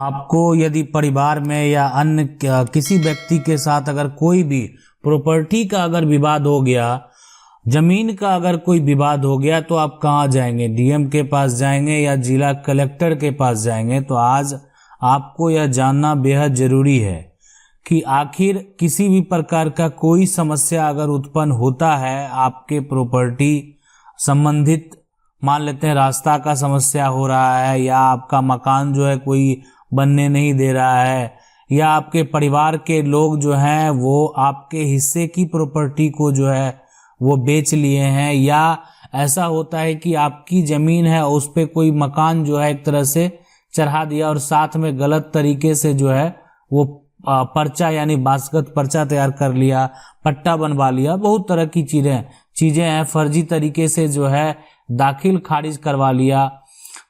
आपको यदि परिवार में या अन्य किसी व्यक्ति के साथ अगर कोई भी प्रॉपर्टी का अगर विवाद हो गया, जमीन का अगर कोई विवाद हो गया, तो आप कहाँ जाएंगे? डीएम के पास जाएंगे या जिला कलेक्टर के पास जाएंगे? तो आज आपको यह जानना बेहद जरूरी है कि आखिर किसी भी प्रकार का कोई समस्या अगर उत्पन्न होता है आपके प्रॉपर्टी संबंधित, मान लेते हैं रास्ता का समस्या हो रहा है, या आपका मकान जो है कोई बनने नहीं दे रहा है, या आपके परिवार के लोग जो हैं वो आपके हिस्से की प्रॉपर्टी को जो है वो बेच लिए हैं, या ऐसा होता है कि आपकी जमीन है उस पे कोई मकान जो है एक तरह से चढ़ा दिया और साथ में गलत तरीके से जो है वो पर्चा यानी वास्तविक पर्चा तैयार कर लिया, पट्टा बनवा लिया, बहुत तरह की चीजें हैं, फर्जी तरीके से जो है दाखिल खारिज करवा लिया।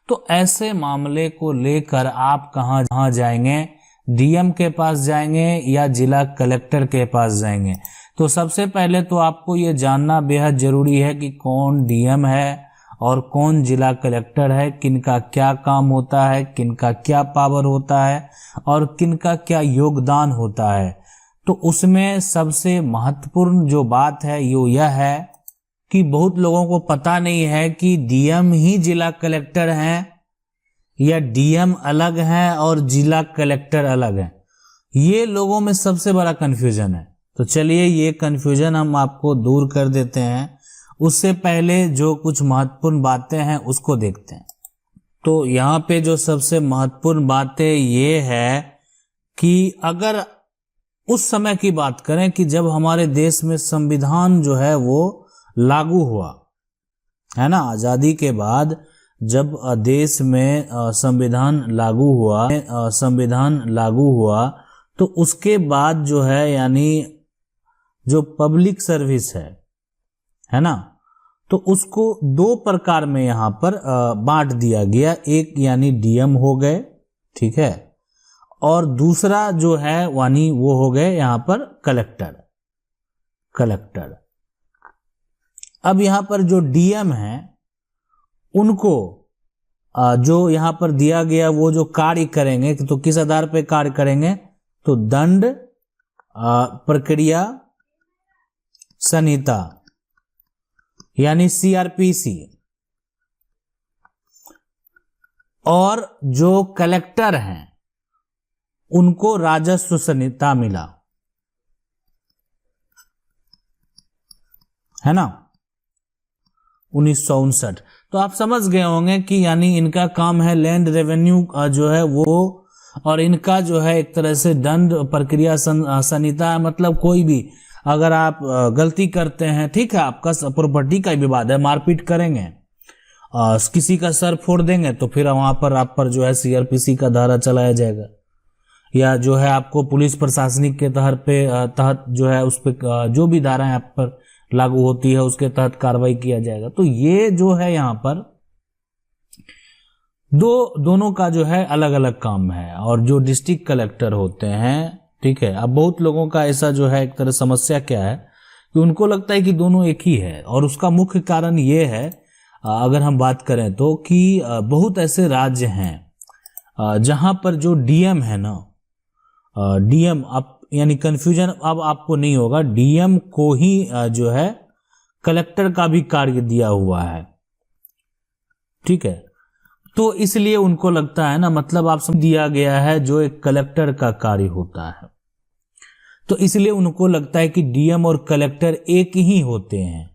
तो ऐसे मामले को लेकर आप कहाँ जाएंगे? डीएम के पास जाएंगे या जिला कलेक्टर के पास जाएंगे? तो सबसे पहले तो आपको ये जानना बेहद जरूरी है कि कौन डीएम है और कौन जिला कलेक्टर है, किनका क्या काम होता है, किनका क्या पावर होता है और किनका क्या योगदान होता है। तो उसमें सबसे महत्वपूर्ण जो बात है यह है कि बहुत लोगों को पता नहीं है कि डीएम ही जिला कलेक्टर हैं या डीएम अलग हैं और जिला कलेक्टर अलग हैं। ये लोगों में सबसे बड़ा कंफ्यूजन है। तो चलिए ये कंफ्यूजन हम आपको दूर कर देते हैं। उससे पहले जो कुछ महत्वपूर्ण बातें हैं उसको देखते हैं। तो यहाँ पे जो सबसे महत्वपूर्ण बातें ये है कि अगर उस समय की बात करें कि जब हमारे देश में संविधान जो है वो लागू हुआ है ना, आजादी के बाद जब देश में संविधान लागू हुआ तो उसके बाद जो है यानी जो पब्लिक सर्विस है ना, तो उसको दो प्रकार में यहाँ पर बांट दिया गया। एक यानी डीएम हो गए, ठीक है, और दूसरा जो है यानी वो हो गए यहाँ पर कलेक्टर। अब यहाँ पर जो डीएम है उनको जो यहाँ पर दिया गया वो जो कार्य करेंगे, तो किस आधार पे कार्य करेंगे? तो दंड प्रक्रिया संहिता यानी सीआरपीसी। और जो कलेक्टर हैं उनको राजस्व संहिता मिला, है ना, 1959। तो आप समझ गए होंगे कि यानी इनका काम है लैंड रेवेन्यू जो है वो, और इनका जो है एक तरह से दंड प्रक्रिया संहिता है। मतलब कोई भी अगर आप गलती करते हैं, ठीक है, आपका प्रॉपर्टी का विवाद है, मारपीट करेंगे, किसी का सर फोड़ देंगे, तो फिर वहां पर आप पर जो है सीआरपीसी का धारा चलाया जाएगा, या जो है आपको पुलिस प्रशासनिक के तहत जो है उस पर जो भी धाराएं आप पर लागू होती है उसके तहत कार्रवाई किया जाएगा। तो ये जो है यहाँ पर दोनों का जो है अलग अलग काम है। और जो डिस्ट्रिक्ट कलेक्टर होते हैं, ठीक है, अब बहुत लोगों का ऐसा जो है एक तरह समस्या क्या है कि उनको लगता है कि दोनों एक ही है, और उसका मुख्य कारण ये है अगर हम बात करें तो कि बहुत ऐसे राज्य हैं जहां पर जो डीएम है ना, डीएम अब यानी कंफ्यूजन अब आपको नहीं होगा, डीएम को ही जो है कलेक्टर का भी कार्य दिया हुआ है, ठीक है। तो इसलिए उनको लगता है ना, मतलब आप समझ दिया गया है जो एक कलेक्टर का कार्य होता है, तो इसलिए उनको लगता है कि डीएम और कलेक्टर एक ही होते हैं,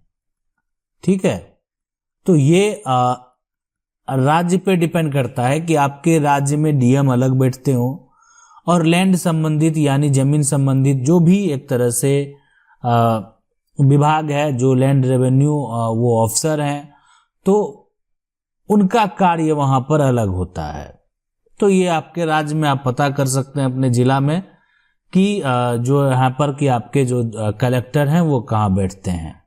ठीक है। तो ये राज्य पे डिपेंड करता है कि आपके राज्य में डीएम अलग बैठते हो और लैंड संबंधित यानी जमीन संबंधित जो भी एक तरह से विभाग है, जो लैंड रेवेन्यू वो ऑफिसर हैं, तो उनका कार्य वहां पर अलग होता है। तो ये आपके राज्य में आप पता कर सकते हैं अपने जिला में कि जो यहाँ पर कि आपके जो कलेक्टर हैं वो कहाँ बैठते हैं।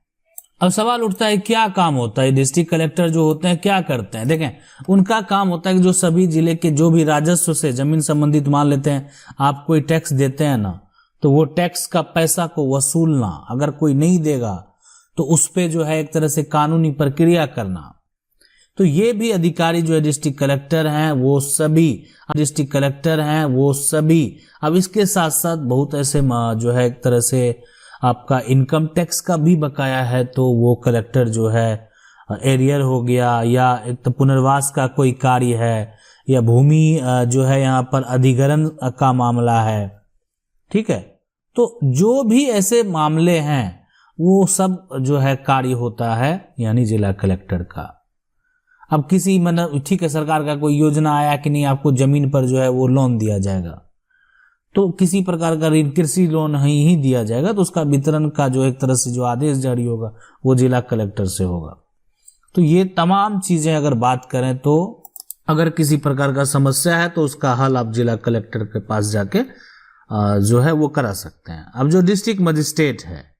अब सवाल उठता है क्या काम होता है डिस्ट्रिक्ट कलेक्टर जो होते हैं, क्या करते हैं? देखें, उनका काम होता है कि जो सभी जिले के जो भी राजस्व से जमीन संबंधित, मान लेते हैं आप कोई टैक्स देते हैं ना, तो वो टैक्स का पैसा को वसूलना, अगर कोई नहीं देगा तो उस पे जो है एक तरह से कानूनी प्रक्रिया करना, तो ये भी अधिकारी जो है डिस्ट्रिक्ट कलेक्टर हैं वो सभी अब इसके साथ साथ बहुत ऐसे जो है एक तरह से आपका इनकम टैक्स का भी बकाया है, तो वो कलेक्टर जो है एरियर हो गया, या एक तो पुनर्वास का कोई कार्य है, या भूमि जो है यहाँ पर अधिग्रहण का मामला है, ठीक है। तो जो भी ऐसे मामले हैं वो सब जो है कार्य होता है यानी जिला कलेक्टर का। अब किसी मतलब ठीक है, सरकार का कोई योजना आया कि नहीं आपको जमीन पर जो है वो लोन दिया जाएगा, तो किसी प्रकार का कृषि लोन ही दिया जाएगा, तो उसका वितरण का जो एक तरह से जो आदेश जारी होगा वो जिला कलेक्टर से होगा। तो ये तमाम चीजें अगर बात करें तो अगर किसी प्रकार का समस्या है तो उसका हल आप जिला कलेक्टर के पास जाके जो है वो करा सकते हैं। अब जो डिस्ट्रिक्ट मजिस्ट्रेट है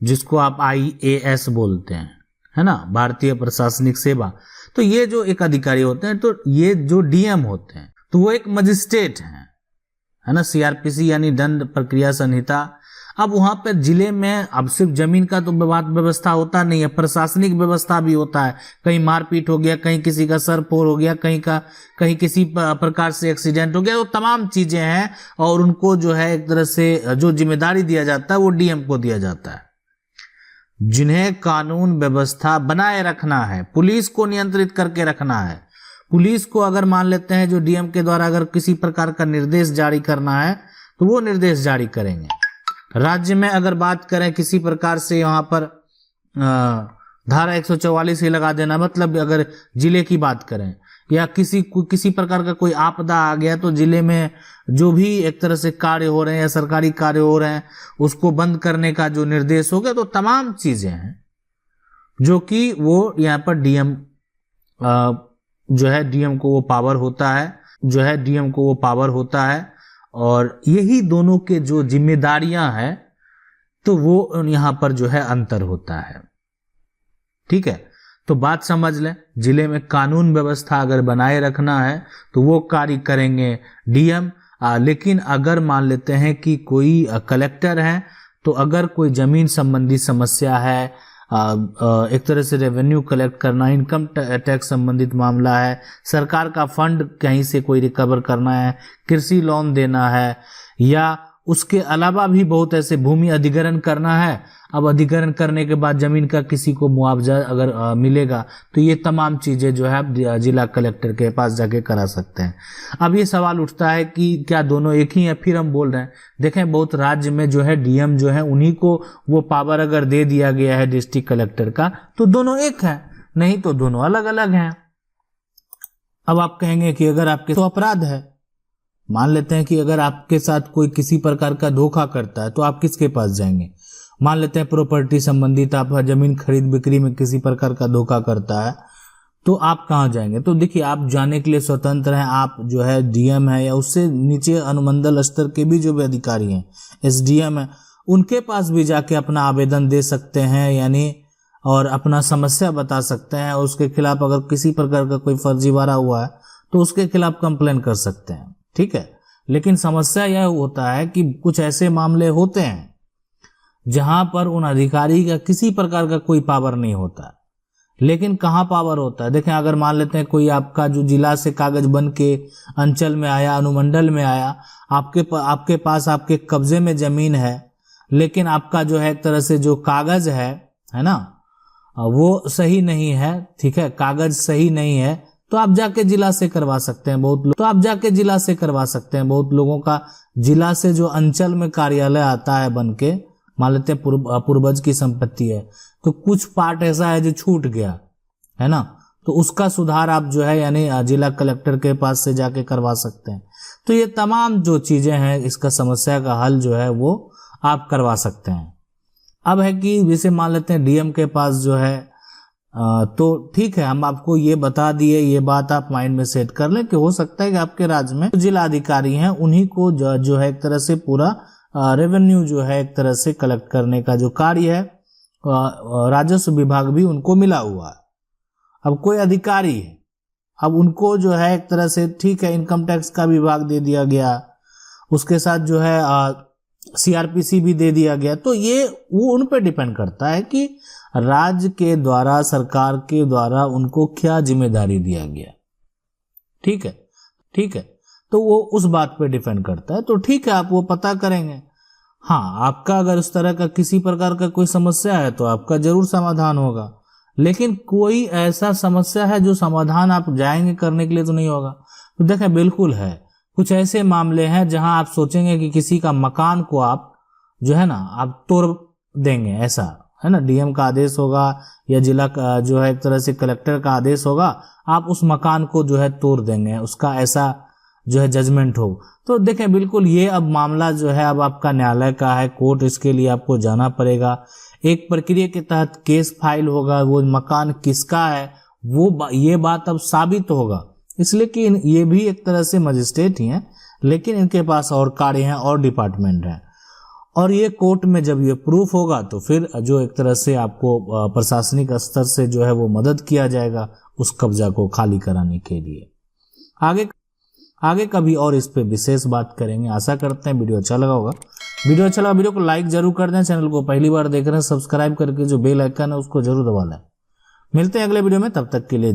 जिसको आप IAS बोलते हैं, है ना, भारतीय प्रशासनिक सेवा, तो ये जो एक अधिकारी होते हैं, तो ये जो DM होते हैं तो वो एक मजिस्ट्रेट हैं, है ना, CRPC यानी दंड प्रक्रिया संहिता। अब वहां पर जिले में अब सिर्फ जमीन का तो विवाद व्यवस्था होता नहीं है, प्रशासनिक व्यवस्था भी होता है। कहीं मारपीट हो गया, कहीं किसी का सर फोड़ हो गया, कहीं किसी प्रकार से एक्सीडेंट हो गया, तो तमाम चीजें हैं और उनको जो है एक तरह से जो जिम्मेदारी दिया जाता है वो DM को दिया जाता है, जिन्हें कानून व्यवस्था बनाए रखना है, पुलिस को नियंत्रित करके रखना है। पुलिस को अगर मान लेते हैं जो DM के द्वारा अगर किसी प्रकार का निर्देश जारी करना है तो वो निर्देश जारी करेंगे। राज्य में अगर बात करें किसी प्रकार से यहाँ पर धारा 144 ही लगा देना, मतलब अगर जिले की बात करें या किसी प्रकार का कोई आपदा आ गया तो जिले में जो भी एक तरह से कार्य हो रहे हैं या सरकारी कार्य हो रहे हैं उसको बंद करने का जो निर्देश हो गया, तो तमाम चीजें हैं जो कि वो यहाँ पर DM जो है DM को वो पावर होता है, और यही दोनों के जो जिम्मेदारियां हैं तो वो यहाँ पर जो है अंतर होता है, ठीक है। तो बात समझ लें, जिले में कानून व्यवस्था अगर बनाए रखना है तो वो कार्य करेंगे DM, लेकिन अगर मान लेते हैं कि कोई कलेक्टर है तो अगर कोई जमीन संबंधी समस्या है, एक तरह से रेवेन्यू कलेक्ट करना, इनकम टैक्स संबंधित मामला है, सरकार का फंड कहीं से कोई रिकवर करना है, कृषि लोन देना है, या उसके अलावा भी बहुत ऐसे भूमि अधिग्रहण करना है। अब अधिग्रहण करने के बाद जमीन का किसी को मुआवजा अगर मिलेगा तो ये तमाम चीजें जो है आप जिला कलेक्टर के पास जाके करा सकते हैं। अब ये सवाल उठता है कि क्या दोनों एक ही है? फिर हम बोल रहे हैं, देखें बहुत राज्य में जो है DM जो है उन्हीं को वो पावर अगर दे दिया गया है डिस्ट्रिक्ट कलेक्टर का, तो दोनों एक है, नहीं तो दोनों अलग अलग हैं। अब आप कहेंगे कि अगर आपके तो अपराध है, मान लेते हैं कि अगर आपके साथ कोई किसी प्रकार का धोखा करता है तो आप किसके पास जाएंगे? मान लेते हैं प्रॉपर्टी संबंधित आप जमीन खरीद बिक्री में किसी प्रकार का धोखा करता है तो आप कहाँ जाएंगे? तो देखिए, आप जाने के लिए स्वतंत्र हैं, आप जो है DM है या उससे नीचे अनुमंडल स्तर के भी जो भी अधिकारी हैं, SDM है, उनके पास भी जाके अपना आवेदन दे सकते हैं, यानी और अपना समस्या बता सकते हैं, और उसके खिलाफ अगर किसी प्रकार का कोई फर्जीवाड़ा हुआ है तो उसके खिलाफ कंप्लेन कर सकते हैं, ठीक है। लेकिन समस्या यह होता है कि कुछ ऐसे मामले होते हैं जहां पर उन अधिकारी का किसी प्रकार का कोई पावर नहीं होता, लेकिन कहां पावर होता है? देखें, अगर मान लेते हैं कोई आपका जो जिला से कागज बन के अंचल में आया, अनुमंडल में आया, आपके पास आपके कब्जे में जमीन है, लेकिन आपका जो है एक तरह से जो कागज है ना, वो सही नहीं है, ठीक है, कागज सही नहीं है, तो आप जाके जिला से करवा सकते हैं। बहुत लोगों का जिला से जो अंचल में कार्यालय आता है बन के, मान लेते हैं पूर्वज की संपत्ति है तो कुछ पार्ट ऐसा है जो छूट गया है ना, तो उसका सुधार आप जो है यानी जिला कलेक्टर के पास से जाके करवा सकते हैं। तो ये तमाम जो चीजें हैं, इसका समस्या का हल जो है वो आप करवा सकते हैं। अब है कि जैसे मान लेते हैं DM के पास जो है तो ठीक है, हम आपको ये बता दिए, ये बात आप माइंड में सेट कर लें कि हो सकता है कि आपके राज्य में जिला अधिकारी हैं उन्हीं को जो है एक तरह से पूरा रेवेन्यू जो है एक तरह से कलेक्ट करने का जो कार्य है राजस्व विभाग भी उनको मिला हुआ है। अब कोई अधिकारी है, अब उनको जो है एक तरह से ठीक है इनकम टैक्स का विभाग दे दिया गया, उसके साथ जो है CRPC भी दे दिया गया, तो ये वो उन पर डिपेंड करता है कि राज्य के द्वारा, सरकार के द्वारा उनको क्या जिम्मेदारी दिया गया। ठीक है, ठीक है, तो वो उस बात पे डिपेंड करता है। तो ठीक है, आप वो पता करेंगे। हाँ, आपका अगर उस तरह का किसी प्रकार का कोई समस्या है तो आपका जरूर समाधान होगा, लेकिन कोई ऐसा समस्या है जो समाधान आप जाएंगे करने के लिए तो नहीं होगा। तो देखें, बिल्कुल है, कुछ ऐसे मामले हैं जहां आप सोचेंगे कि किसी का मकान को आप जो है ना आप तोड़ देंगे, ऐसा है ना, डीएम का आदेश होगा या जिला का जो है एक तरह से कलेक्टर का आदेश होगा, आप उस मकान को जो है तोड़ देंगे, उसका ऐसा जो है जजमेंट हो। तो देखें, बिल्कुल ये अब मामला जो है अब आपका न्यायालय का है, कोर्ट, इसके लिए आपको जाना पड़ेगा, एक प्रक्रिया के तहत केस फाइल होगा, वो मकान किसका है वो ये बात अब साबित होगा। इसलिए कि ये भी एक तरह से मजिस्ट्रेट ही हैं, लेकिन इनके पास और कार्य हैं और डिपार्टमेंट हैं, और ये कोर्ट में जब ये प्रूफ होगा तो फिर जो एक तरह से आपको प्रशासनिक स्तर से जो है वो मदद किया जाएगा उस कब्जा को खाली कराने के लिए। आगे कभी और इस पे विशेष बात करेंगे। आशा करते हैं वीडियो अच्छा लगा होगा। वीडियो अच्छा लगा वीडियो को लाइक जरूर कर दें, चैनल को पहली बार देख रहे हैं सब्सक्राइब करके जो बेल आइकन है उसको जरूर दबा लें। मिलते हैं अगले वीडियो में, तब तक के लिए